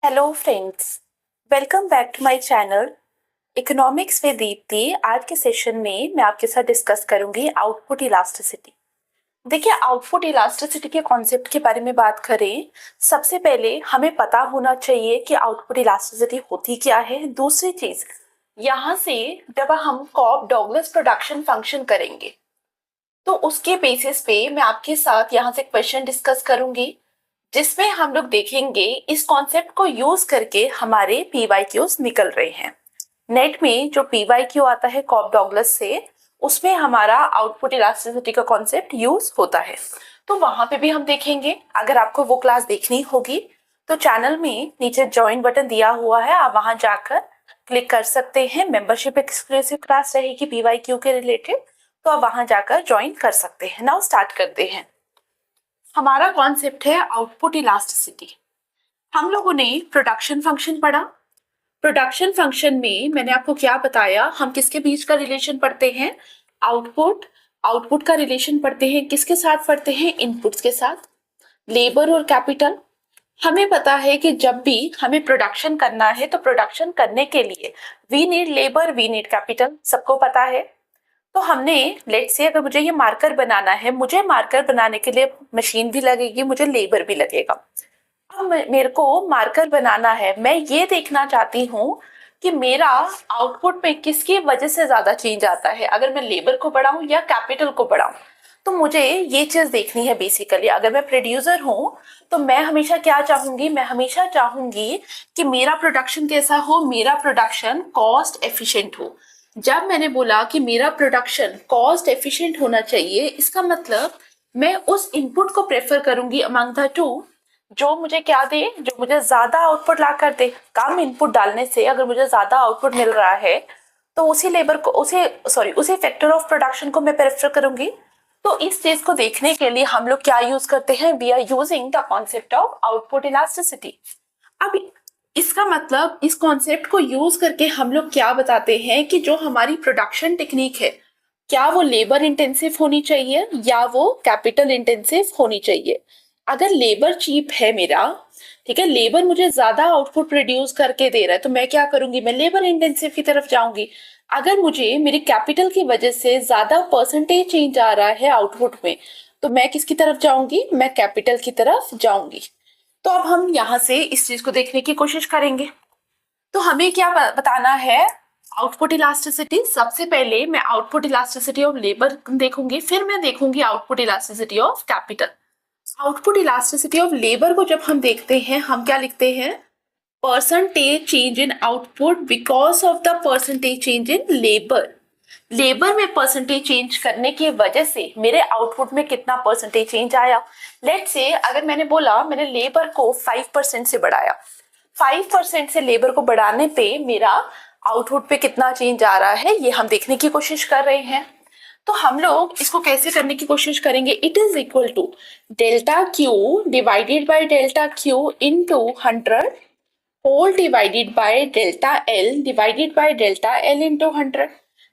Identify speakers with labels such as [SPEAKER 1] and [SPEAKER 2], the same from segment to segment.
[SPEAKER 1] Hello friends, welcome back to my channel economics with Deepti. आज के session में मैं आपके साथ डिस्कस करूंगी आउटपुट इलास्टिसिटी। देखिए, आउटपुट इलास्टिसिटी के कॉन्सेप्ट के बारे में बात करें, सबसे पहले हमें पता होना चाहिए कि आउटपुट इलास्टिसिटी होती क्या है। दूसरी चीज, यहाँ से जब हम कॉप डॉगलस प्रोडक्शन फंक्शन करेंगे तो उसके बेसिस पे मैं आपके साथ यहाँ से क्वेश्चन डिस्कस करूंगी, जिसमें हम लोग देखेंगे इस कॉन्सेप्ट को यूज करके हमारे पीवाईक्यूज निकल रहे हैं। नेट में जो पीवाईक्यू आता है कॉप डॉगलस से, उसमें हमारा आउटपुट इलास्टिसिटी का कॉन्सेप्ट यूज होता है, तो वहां पे भी हम देखेंगे। अगर आपको वो क्लास देखनी होगी तो चैनल में नीचे ज्वाइन बटन दिया हुआ है, आप वहां जाकर क्लिक कर सकते हैं। मेंबरशिप एक्सक्लूसिव क्लास रहेगी पीवाईक्यू के रिलेटेड, तो आप वहां जाकर ज्वाइन कर सकते हैं। नाउ स्टार्ट करते हैं। हमारा कॉन्सेप्ट है आउटपुट इलास्टिसिटी। हम लोगों ने प्रोडक्शन फंक्शन पढ़ा। प्रोडक्शन फंक्शन में मैंने आपको क्या बताया, हम किसके बीच का रिलेशन पढ़ते हैं, आउटपुट का रिलेशन पढ़ते हैं। किसके साथ पढ़ते हैं, इनपुट्स के साथ, लेबर और कैपिटल। हमें पता है कि जब भी हमें प्रोडक्शन करना है तो प्रोडक्शन करने के लिए we need labour, we need capital, सबको पता है। तो हमने लेट्स से अगर मुझे ये मार्कर बनाना है, मुझे मार्कर बनाने के लिए मशीन भी लगेगी, मुझे लेबर भी लगेगा। अब मेरे को मार्कर बनाना है, मैं ये देखना चाहती हूँ कि मेरा आउटपुट में किसकी वजह से ज्यादा चेंज आता है, अगर मैं लेबर को बढ़ाऊं या कैपिटल को बढ़ाऊं। तो मुझे ये चीज देखनी है बेसिकली। अगर मैं प्रोड्यूसर हूँ तो मैं हमेशा क्या चाहूंगी, मैं हमेशा चाहूंगी कि मेरा प्रोडक्शन कैसा हो, मेरा प्रोडक्शन कॉस्ट एफिशिएंट हो। जब मैंने बोला कि मेरा प्रोडक्शन कॉस्ट एफिशिएंट होना चाहिए, इसका मतलब मैं उस इनपुट को प्रेफर करूंगी अमंग द टू जो मुझे क्या दे, जो मुझे ज्यादा आउटपुट ला कर दे। कम इनपुट डालने से अगर मुझे ज्यादा आउटपुट मिल रहा है तो उसी लेबर को उसी फैक्टर ऑफ प्रोडक्शन को मैं प्रेफर करूंगी। तो इस चीज को देखने के लिए हम लोग क्या यूज करते हैं, we are using the concept of output elasticity. अब इसका मतलब इस कॉन्सेप्ट को यूज करके हम लोग क्या बताते हैं कि जो हमारी प्रोडक्शन टेक्निक है, क्या वो लेबर इंटेंसिव होनी चाहिए या वो कैपिटल इंटेंसिव होनी चाहिए। अगर लेबर चीप है मेरा, ठीक है, लेबर मुझे ज्यादा आउटपुट प्रोड्यूस करके दे रहा है, तो मैं क्या करूंगी, मैं लेबर इंटेंसिव की तरफ जाऊंगी। अगर मुझे मेरी कैपिटल की वजह से ज्यादा परसेंटेज चेंज आ रहा है आउटपुट में, तो मैं किसकी तरफ जाऊंगी, मैं कैपिटल की तरफ जाऊंगी। तो अब हम यहाँ से इस चीज को देखने की कोशिश करेंगे। तो हमें क्या बताना है, आउटपुट इलास्टिसिटी। सबसे पहले मैं आउटपुट इलास्टिसिटी ऑफ लेबर देखूंगी, फिर मैं देखूंगी output elasticity of capital. Output elasticity of labour को जब हम देखते हैं, हम क्या लिखते हैं, percentage change in output because of the percentage change in labour. Labour में परसेंटेज चेंज करने की वजह से मेरे आउटपुट में कितना परसेंटेज चेंज आया। लेट्स से अगर मैंने बोला मैंने लेबर को 5% से बढ़ाया, 5% से लेबर को बढ़ाने पे मेरा आउटपुट पे कितना चेंज आ रहा है, ये हम देखने की कोशिश कर रहे हैं। तो हम लोग इसको कैसे करने की कोशिश करेंगे, it is equal to delta Q divided by delta Q into 100 whole divided by delta L divided by delta L into 100।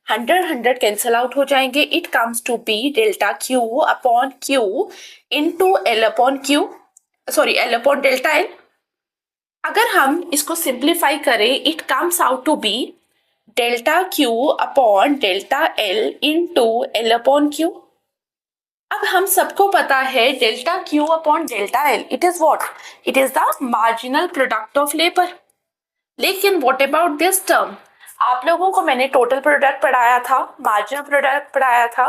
[SPEAKER 1] 100 cancel out हो जाएंगे। It comes to be delta Q upon Q into L upon Q, sorry L upon delta L. अगर हम इसको simplify करें, it comes out to be delta Q upon delta L into L upon Q. अब हम सबको पता है delta Q upon delta L, it is what, it is the marginal product of labour. लेकिन व्हाट अबाउट दिस टर्म, आप लोगों को मैंने टोटल प्रोडक्ट पढ़ाया था, मार्जिनल प्रोडक्ट पढ़ाया था,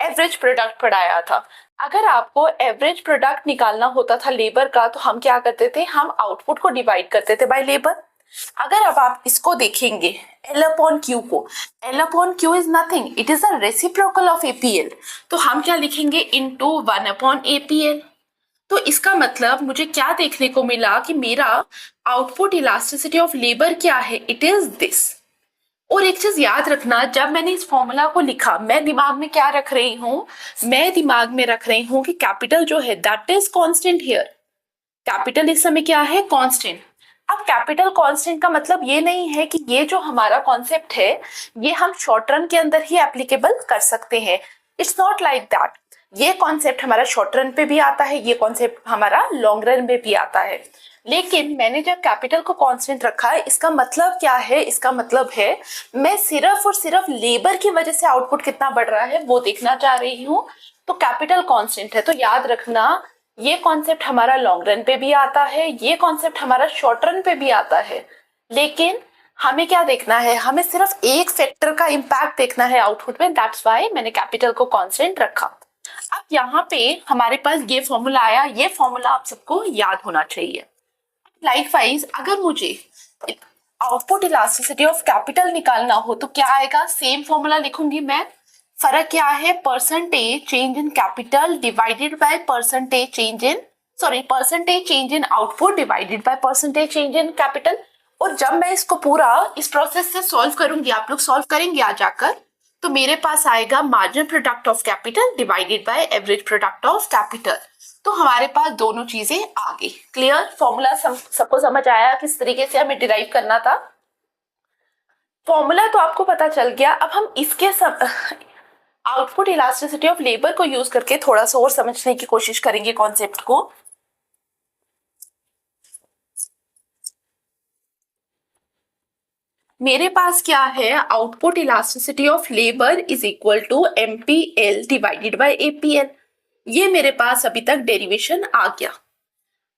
[SPEAKER 1] एवरेज प्रोडक्ट पढ़ाया था। अगर आपको एवरेज प्रोडक्ट निकालना होता था लेबर का, तो हम क्या करते थे, हम आउटपुट को डिवाइड करते थे बाय लेबर। अगर अब आप इसको देखेंगे एल अपॉन क्यू को, L upon Q is nothing, it is a reciprocal of APL, तो हम क्या लिखेंगे, इनटू 1 अपॉन एपीएल। तो इसका मतलब मुझे क्या देखने को मिला कि मेरा आउटपुट इलास्टिसिटी ऑफ लेबर क्या है, इट इज दिस। और एक चीज याद रखना, जब मैंने इस फॉर्मूला को लिखा, मैं दिमाग में क्या रख रही हूँ, मैं दिमाग में रख रही हूँ कि कैपिटल जो है that is constant here. Capital इस समय क्या है, कांस्टेंट। अब कैपिटल कांस्टेंट का मतलब ये नहीं है कि ये जो हमारा कॉन्सेप्ट है ये हम शॉर्ट रन के अंदर ही एप्लीकेबल कर सकते हैं। It's not like that. ये कॉन्सेप्ट हमारा शॉर्ट रन पे भी आता है, ये कॉन्सेप्ट हमारा लॉन्ग रन में भी आता है। लेकिन मैंने जब कैपिटल को कांस्टेंट रखा है, इसका मतलब क्या है? इसका मतलब है मैं सिर्फ और सिर्फ लेबर की वजह से आउटपुट कितना बढ़ रहा है वो देखना चाह रही हूँ। तो कैपिटल कांस्टेंट है, तो याद रखना ये कॉन्सेप्ट हमारा लॉन्ग रन पे भी आता है, ये कॉन्सेप्ट हमारा शॉर्ट रन पे भी आता है। लेकिन हमें क्या देखना है? हमें सिर्फ एक फैक्टर का इम्पैक्ट देखना है आउटपुट में। दैट्स वाई मैंने कैपिटल को कांस्टेंट रखा। अब यहाँ पे हमारे पास ये फॉर्मूला आया, ये फॉर्मूला आप सबको याद होना चाहिए। लाइकवाइज अगर मुझे आउटपुट इलास्टिसिटी ऑफ कैपिटल निकालना हो तो क्या आएगा? सेम फॉर्मूला लिखूंगी मैं। फर्क क्या है? Percentage change in capital divided by percentage change in output divided by percentage change in capital. और जब मैं इसको पूरा इस प्रोसेस से सॉल्व करूंगी, आप लोग सॉल्व करेंगे आ जाकर, तो मेरे पास आएगा marginal product of capital divided by average product of capital. तो हमारे पास दोनों चीजें आ गई। क्लियर? फॉर्मूला सबको समझ आया किस तरीके से हमें डिराइव करना था? फॉर्मूला तो आपको पता चल गया। अब हम इसके आउटपुट इलास्टिसिटी ऑफ लेबर को यूज करके थोड़ा सा और समझने की कोशिश करेंगे कॉन्सेप्ट को। मेरे पास क्या है? Output elasticity of labour is equal to MPL divided by APL। ये मेरे पास अभी तक डेरिवेशन आ गया।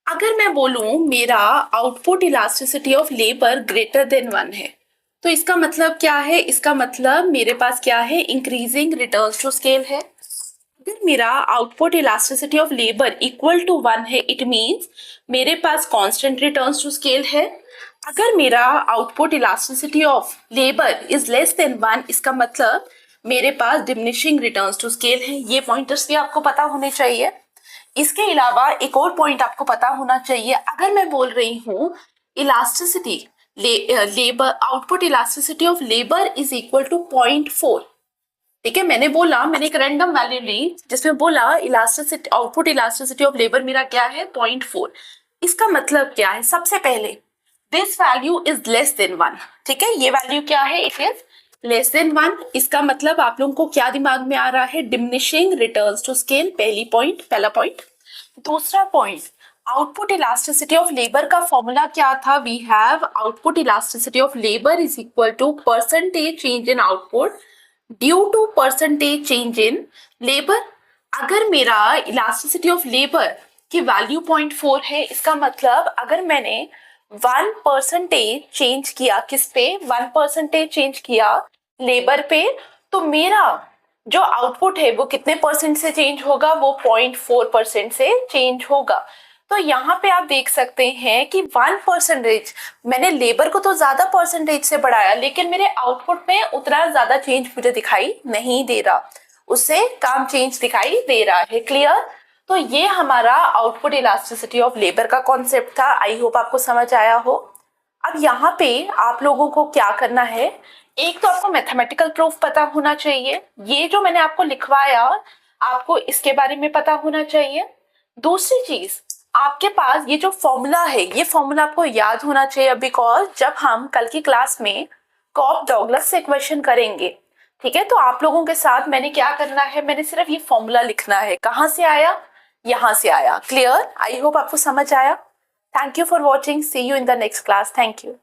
[SPEAKER 1] अगर मैं बोलूं मेरा output elasticity of labour greater than 1 है, तो इसका मतलब क्या है? इसका मतलब मेरे पास क्या है? इंक्रीजिंग रिटर्न्स टू स्केल है। अगर मेरा output elasticity of labour equal to 1 है, इट मींस मेरे पास कांस्टेंट रिटर्न्स टू स्केल है। अगर मेरा output elasticity of labour is less than 1, इसका मतलब मेरे पास डिमिनिशिंग रिटर्न्स टू स्केल है। ये पॉइंटर्स भी आपको पता होने चाहिए। इसके अलावा एक और पॉइंट आपको पता होना चाहिए। अगर मैं बोल रही हूँ elasticity labour output elasticity of labour is equal to 0.4, ठीक है, मैंने एक रैंडम वैल्यू ली जिसमें बोला elasticity output elasticity of labour मेरा क्या है? 0.4। इसका मतलब क्या है? सबसे पहले this value is less than 1, ठीक है, ये वैल्यू क्या है? It is less than 1। इसका मतलब आप लोगों को क्या दिमाग में आ रहा है? Diminishing returns to scale. पहला पॉइंट। दूसरा point, output elasticity of labour का फॉर्मूला क्या था? We have output elasticity of labour is equal to percentage change in output due to percentage change in labour. अगर मेरा इलास्टिसिटी ऑफ लेबर की value 0.4 है, इसका मतलब अगर मैंने 1% चेंज किया, किस पे? 1% चेंज किया लेबर पे, तो मेरा जो आउटपुट है वो कितने परसेंट से चेंज होगा? वो 0.4% से चेंज होगा। तो यहाँ पे आप देख सकते हैं कि 1% मैंने लेबर को तो ज्यादा परसेंटेज से बढ़ाया, लेकिन मेरे आउटपुट में उतना ज्यादा चेंज मुझे दिखाई नहीं दे रहा, उससे कम चेंज दिखाई दे रहा है। क्लियर? तो ये हमारा आउटपुट इलास्टिसिटी ऑफ लेबर का कॉन्सेप्ट था। आई होप आपको समझ आया हो। अब यहाँ पे आप लोगों को क्या करना है? एक तो आपको मैथमेटिकल प्रूफ पता होना चाहिए, ये जो मैंने आपको लिखवाया आपको इसके बारे में पता होना चाहिए। दूसरी चीज, आपके पास ये जो फॉर्मूला है, ये फॉर्मूला आपको याद होना चाहिए, बिकॉज जब हम कल की क्लास में कॉप डॉगलस से क्वेश्चन करेंगे, ठीक है, तो आप लोगों के साथ मैंने क्या करना है? मैंने सिर्फ ये फॉर्मूला लिखना है। कहाँ से आया? यहाँ से आया। क्लियर? आई होप आपको समझ आया। Thank you for watching. See you in the next class. Thank you.